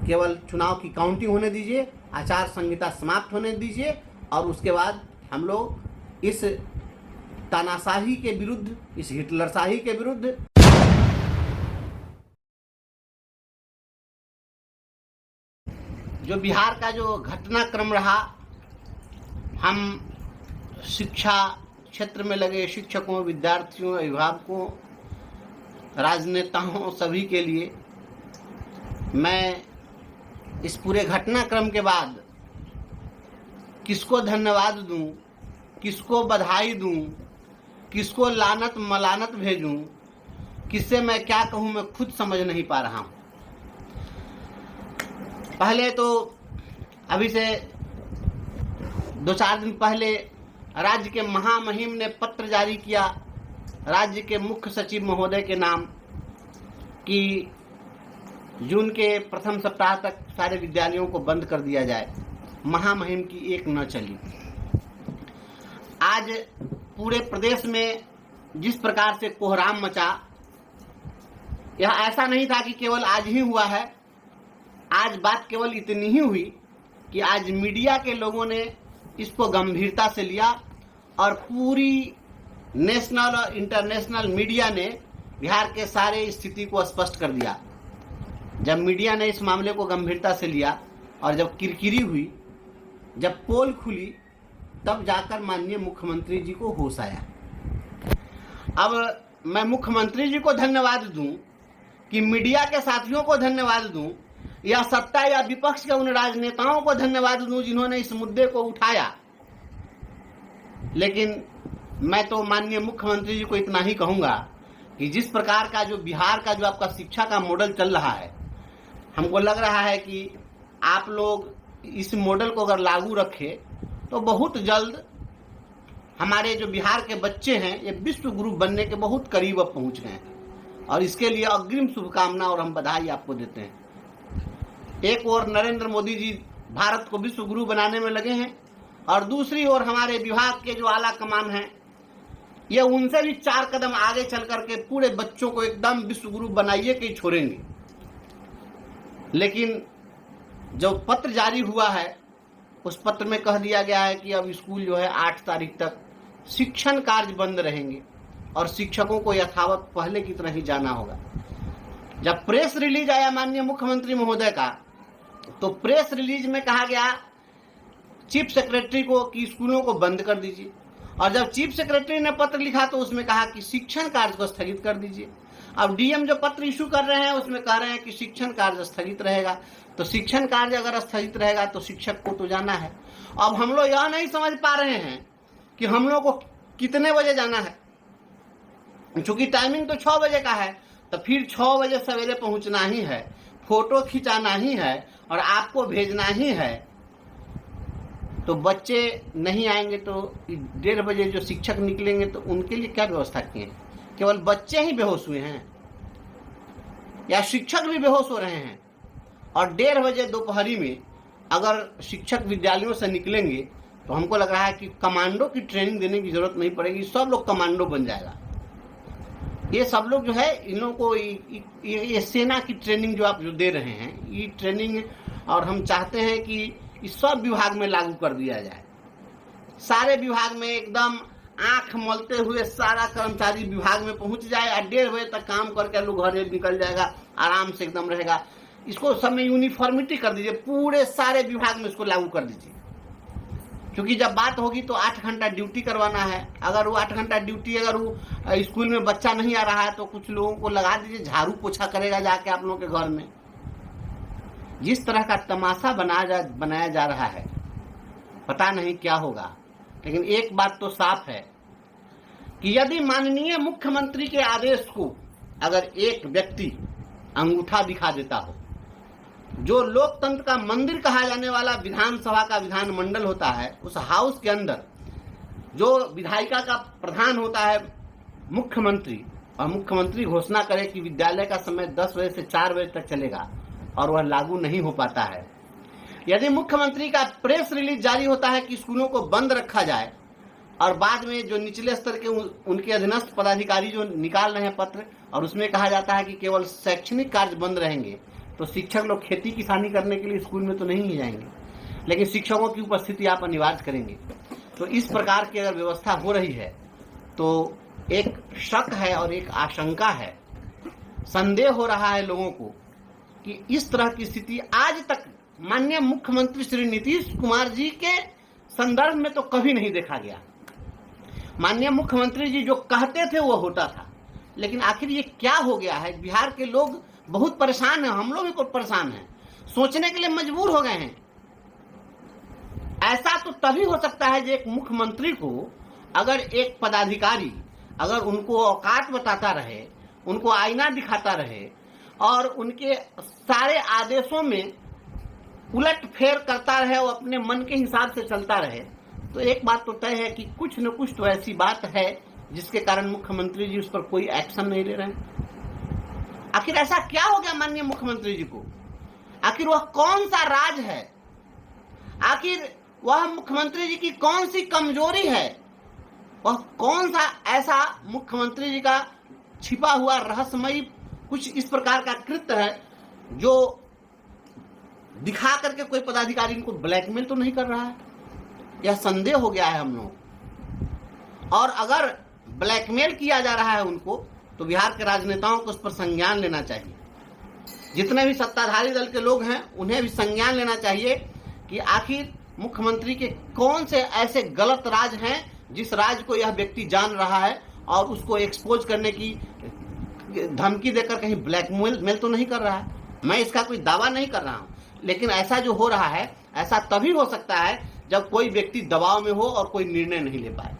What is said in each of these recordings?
केवल चुनाव की काउंटिंग होने दीजिए, आचार संहिता समाप्त होने दीजिए और उसके बाद हम लोग इस तानाशाही के विरुद्ध, इस हिटलरशाही के विरुद्ध जो बिहार का जो घटनाक्रम रहा, हम शिक्षा क्षेत्र में लगे शिक्षकों, विद्यार्थियों, अभिभावकों, राजनेताओं सभी के लिए मैं इस पूरे घटनाक्रम के बाद किसको धन्यवाद दूं, किसको बधाई दूं, किसको लानत मलानत भेजूं, किससे मैं क्या कहूं, मैं खुद समझ नहीं पा रहा हूं। पहले तो अभी से 2-4 दिन पहले राज्य के महामहिम ने पत्र जारी किया राज्य के मुख्य सचिव महोदय के नाम कि जून के प्रथम सप्ताह तक सारे विद्यालयों को बंद कर दिया जाए। महामहिम की एक न चली। आज पूरे प्रदेश में जिस प्रकार से कोहराम मचा, यह ऐसा नहीं था कि केवल आज ही हुआ है। आज बात केवल इतनी ही हुई कि आज मीडिया के लोगों ने इसको गंभीरता से लिया और पूरी नेशनल और इंटरनेशनल मीडिया ने बिहार के सारे स्थिति को स्पष्ट कर दिया। जब मीडिया ने इस मामले को गंभीरता से लिया और जब किरकिरी हुई, जब पोल खुली, तब जाकर माननीय मुख्यमंत्री जी को होश आया। अब मैं मुख्यमंत्री जी को धन्यवाद दूं कि मीडिया के साथियों को धन्यवाद दूं या सत्ता या विपक्ष के उन राजनेताओं को धन्यवाद दूं जिन्होंने इस मुद्दे को उठाया, लेकिन मैं तो माननीय मुख्यमंत्री जी को इतना ही कहूंगा कि जिस प्रकार का जो बिहार का जो आपका शिक्षा का मॉडल चल रहा है, हमको लग रहा है कि आप लोग इस मॉडल को अगर लागू रखे तो बहुत जल्द हमारे जो बिहार के बच्चे हैं ये विश्व गुरु बनने के बहुत करीब अब पहुंच गए हैं और इसके लिए अग्रिम शुभकामना और हम बधाई आपको देते हैं। एक ओर नरेंद्र मोदी जी भारत को विश्व गुरु बनाने में लगे हैं और दूसरी ओर हमारे विभाग के जो आला कमान हैं ये उनसे भी 4 कदम आगे चल करके पूरे बच्चों को एकदम विश्व गुरु बनाइए के छोड़ेंगे। लेकिन जो पत्र जारी हुआ है उस पत्र में कह दिया गया है कि अब स्कूल जो है 8 तारीख तक शिक्षण कार्य बंद रहेंगे और शिक्षकों को यथावत पहले की तरह ही जाना होगा। जब प्रेस रिलीज आया माननीय मुख्यमंत्री महोदय का, तो प्रेस रिलीज में कहा गया चीफ सेक्रेटरी को कि स्कूलों को बंद कर दीजिए, और जब चीफ सेक्रेटरी ने पत्र लिखा तो उसमें कहा कि शिक्षण कार्य को स्थगित कर दीजिए। अब डीएम जो पत्र इशू कर रहे हैं उसमें कह रहे हैं कि शिक्षण कार्य स्थगित रहेगा। तो शिक्षण कार्य अगर स्थगित रहेगा तो शिक्षक को तो जाना है। अब हम लोग यह नहीं समझ पा रहे हैं कि हम लोग को कितने बजे जाना है, चूंकि टाइमिंग तो 6 बजे का है, तो फिर 6 बजे सवेरे पहुंचना ही है, फोटो खिंचाना ही है और आपको भेजना ही है। तो बच्चे नहीं आएंगे तो 1:30 बजे जो शिक्षक निकलेंगे तो उनके लिए क्या व्यवस्था की है? केवल बच्चे ही बेहोश हुए हैं या शिक्षक भी बेहोश हो रहे हैं? और 1:30 बजे दोपहरी में अगर शिक्षक विद्यालयों से निकलेंगे तो हमको लग रहा है कि कमांडो की ट्रेनिंग देने की जरूरत नहीं पड़ेगी, सब लोग कमांडो बन जाएगा। ये सब लोग जो है इन लोगों को ये सेना की ट्रेनिंग जो आप जो दे रहे हैं ये ट्रेनिंग, और हम चाहते हैं कि इस सब विभाग में लागू कर दिया जाए। सारे विभाग में एकदम आंख मलते हुए सारा कर्मचारी विभाग में पहुंच जाए और 1:30 बजे तक काम करके लोग घर निकल जाएगा, आराम से एकदम रहेगा। इसको सब में यूनिफॉर्मिटी कर दीजिए, पूरे सारे विभाग में इसको लागू कर दीजिए। क्योंकि जब बात होगी तो 8 घंटा ड्यूटी करवाना है। अगर वो 8 घंटा ड्यूटी अगर वो स्कूल में बच्चा नहीं आ रहा है तो कुछ लोगों को लगा दीजिए, झाड़ू पोछा करेगा जाके आप लोगों के घर में। जिस तरह का तमाशा बनाया जा रहा है पता नहीं क्या होगा। लेकिन एक बात तो साफ है कि यदि माननीय मुख्यमंत्री के आदेश को अगर एक व्यक्ति अंगूठा दिखा देता हो, जो लोकतंत्र का मंदिर कहा जाने वाला विधानसभा का विधानमंडल होता है, उस हाउस के अंदर जो विधायिका का प्रधान होता है मुख्यमंत्री, और मुख्यमंत्री घोषणा करे कि विद्यालय का समय 10 बजे से 4 बजे तक चलेगा और वह लागू नहीं हो पाता है। यदि मुख्यमंत्री का प्रेस रिलीज जारी होता है कि स्कूलों को बंद रखा जाए और बाद में जो निचले स्तर के उनके अधीनस्थ पदाधिकारी जो निकाल रहे हैं पत्र और उसमें कहा जाता है कि केवल शैक्षणिक कार्य बंद रहेंगे, तो शिक्षक लोग खेती किसानी करने के लिए स्कूल में तो नहीं जाएंगे, लेकिन शिक्षकों की उपस्थिति आप अनिवार्य करेंगे। तो इस प्रकार की अगर व्यवस्था हो रही है तो एक शक है और एक आशंका है, संदेह हो रहा है लोगों को कि इस तरह की स्थिति आज तक माननीय मुख्यमंत्री श्री नीतीश कुमार जी के संदर्भ में तो कभी नहीं देखा गया। माननीय मुख्यमंत्री जी जो कहते थे वो होता था, लेकिन आखिर ये क्या हो गया है? बिहार के लोग बहुत परेशान हैं, हम लोग भी परेशान हैं, सोचने के लिए मजबूर हो गए हैं। ऐसा तो तभी हो सकता है जो एक मुख्यमंत्री को अगर एक पदाधिकारी अगर उनको औकात बताता रहे, उनको आईना दिखाता रहे और उनके सारे आदेशों में उलट फेर करता रहे और अपने मन के हिसाब से चलता रहे, तो एक बात तो तय है कि कुछ न कुछ तो ऐसी बात है जिसके कारण मुख्यमंत्री जी उस पर कोई एक्शन नहीं ले रहे हैं। आखिर ऐसा क्या हो गया माननीय मुख्यमंत्री जी को? आखिर वह कौन सा राज है? आखिर वह मुख्यमंत्री जी की कौन सी कमजोरी है? वह कौन सा ऐसा मुख्यमंत्री जी का छिपा हुआ रहस्यमयी कुछ इस प्रकार का कृत्य है जो दिखा करके कोई पदाधिकारी इनको ब्लैकमेल तो नहीं कर रहा है? यह संदेह हो गया है हम लोग। और अगर ब्लैकमेल किया जा रहा है उनको, तो बिहार के राजनेताओं को उस पर संज्ञान लेना चाहिए। जितने भी सत्ताधारी दल के लोग हैं उन्हें भी संज्ञान लेना चाहिए कि आखिर मुख्यमंत्री के कौन से ऐसे गलत राज हैं जिस राज को यह व्यक्ति जान रहा है और उसको एक्सपोज करने की धमकी देकर कहीं ब्लैकमेल तो नहीं कर रहा है। मैं इसका कोई दावा नहीं कर रहा हूं, लेकिन ऐसा जो हो रहा है ऐसा तभी हो सकता है जब कोई व्यक्ति दबाव में हो और कोई निर्णय नहीं ले पाए।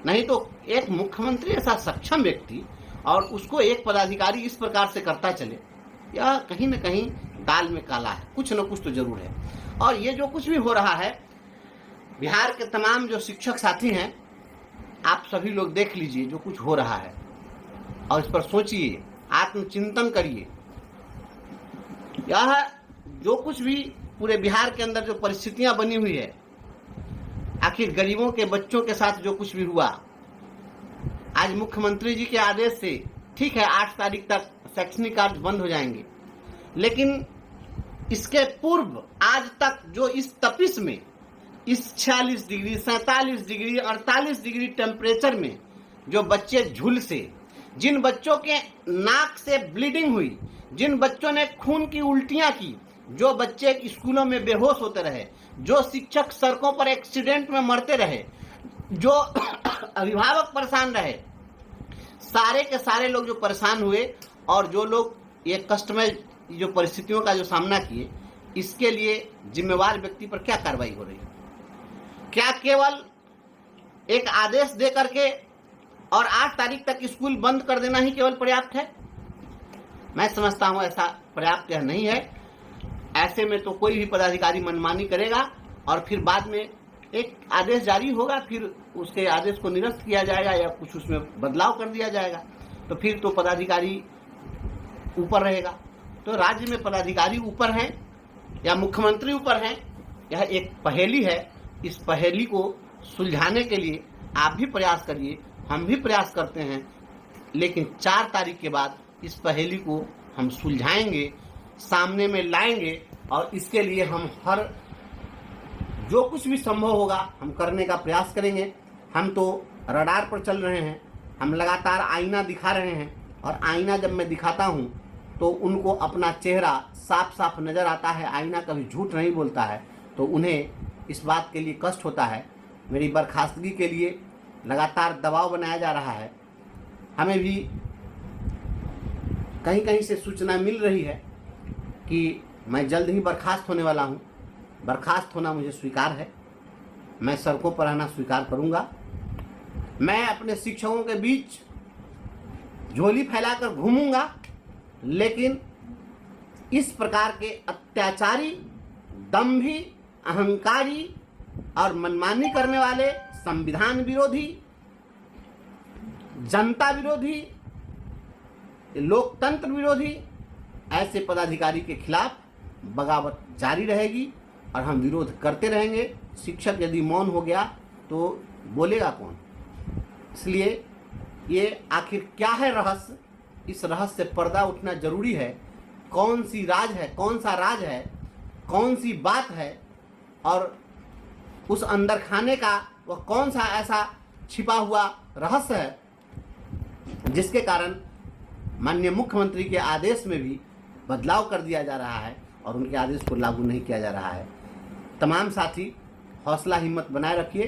नहीं तो एक मुख्यमंत्री ऐसा सक्षम व्यक्ति और उसको एक पदाधिकारी इस प्रकार से करता चले, यह कहीं न कहीं दाल में काला है, कुछ न कुछ तो जरूर है। और ये जो कुछ भी हो रहा है, बिहार के तमाम जो शिक्षक साथी हैं, आप सभी लोग देख लीजिए जो कुछ हो रहा है और इस पर सोचिए, आत्मचिंतन करिए। यह जो कुछ भी पूरे बिहार के अंदर जो परिस्थितियां बनी हुई है, आखिर गरीबों के बच्चों के साथ जो कुछ भी हुआ, आज मुख्यमंत्री जी के आदेश से ठीक है 8 तारीख तक शैक्षणिक कार्य बंद हो जाएंगे, लेकिन इसके पूर्व आज तक जो इस तपिश में, इस 46 डिग्री 47 डिग्री 48 डिग्री टेम्परेचर में जो बच्चे झुलसे, जिन बच्चों के नाक से ब्लीडिंग हुई, जिन बच्चों ने खून की उल्टियां की, जो बच्चे स्कूलों में बेहोश होते रहे, जो शिक्षक सड़कों पर एक्सीडेंट में मरते रहे, जो अभिभावक परेशान रहे, सारे के सारे लोग जो परेशान हुए और जो लोग ये कष्टमय जो परिस्थितियों का जो सामना किए, इसके लिए जिम्मेवार व्यक्ति पर क्या कार्रवाई हो रही है? क्या केवल एक आदेश दे करके और 8 तारीख तक स्कूल बंद कर देना ही केवल पर्याप्त है? मैं समझता हूं ऐसा पर्याप्त नहीं है। ऐसे में तो कोई भी पदाधिकारी मनमानी करेगा और फिर बाद में एक आदेश जारी होगा, फिर उसके आदेश को निरस्त किया जाएगा या कुछ उसमें बदलाव कर दिया जाएगा, तो फिर तो पदाधिकारी ऊपर रहेगा। तो राज्य में पदाधिकारी ऊपर हैं या मुख्यमंत्री ऊपर हैं, यह एक पहेली है। इस पहेली को सुलझाने के लिए आप भी प्रयास करिए, हम भी प्रयास करते हैं, लेकिन 4 तारीख के बाद इस पहेली को हम सुलझाएंगे, सामने में लाएंगे और इसके लिए हम हर जो कुछ भी संभव होगा हम करने का प्रयास करेंगे। हम तो रडार पर चल रहे हैं, हम लगातार आईना दिखा रहे हैं और आईना जब मैं दिखाता हूं तो उनको अपना चेहरा साफ साफ नज़र आता है। आईना कभी झूठ नहीं बोलता है, तो उन्हें इस बात के लिए कष्ट होता है। मेरी बर्खास्तगी के लिए लगातार दबाव बनाया जा रहा है। हमें भी कहीं कहीं से सूचना मिल रही है कि मैं जल्द ही बर्खास्त होने वाला हूं। बर्खास्त होना मुझे स्वीकार है, मैं सड़कों पर रहना स्वीकार करूंगा। मैं अपने शिक्षकों के बीच झोली फैलाकर घूमूंगा, लेकिन इस प्रकार के अत्याचारी, दंभी, अहंकारी और मनमानी करने वाले, संविधान विरोधी, जनता विरोधी, लोकतंत्र विरोधी ऐसे पदाधिकारी के खिलाफ बगावत जारी रहेगी और हम विरोध करते रहेंगे। शिक्षक यदि मौन हो गया तो बोलेगा कौन? इसलिए ये आखिर क्या है रहस्य, इस रहस्य से पर्दा उठना जरूरी है। कौन सी राज है, कौन सा राज है, कौन सी बात है और उस अंदर खाने का वह कौन सा ऐसा छिपा हुआ रहस्य है जिसके कारण माननीय मुख्यमंत्री के आदेश में भी बदलाव कर दिया जा रहा है और उनके आदेश को लागू नहीं किया जा रहा है। तमाम साथी हौसला हिम्मत बनाए रखिए,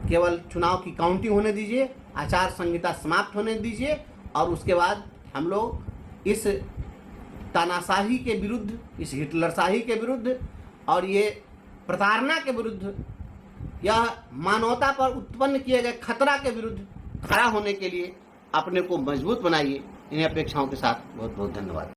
केवल चुनाव की काउंटिंग होने दीजिए, आचार संहिता समाप्त होने दीजिए और उसके बाद हम लोग इस तानाशाही के विरुद्ध, इस हिटलरशाही के विरुद्ध और ये प्रताड़ना के विरुद्ध, यह मानवता पर उत्पन्न किए गए खतरा के विरुद्ध खड़ा होने के लिए अपने को मजबूत बनाइए। इन्हीं अपेक्षाओं के साथ बहुत बहुत धन्यवाद।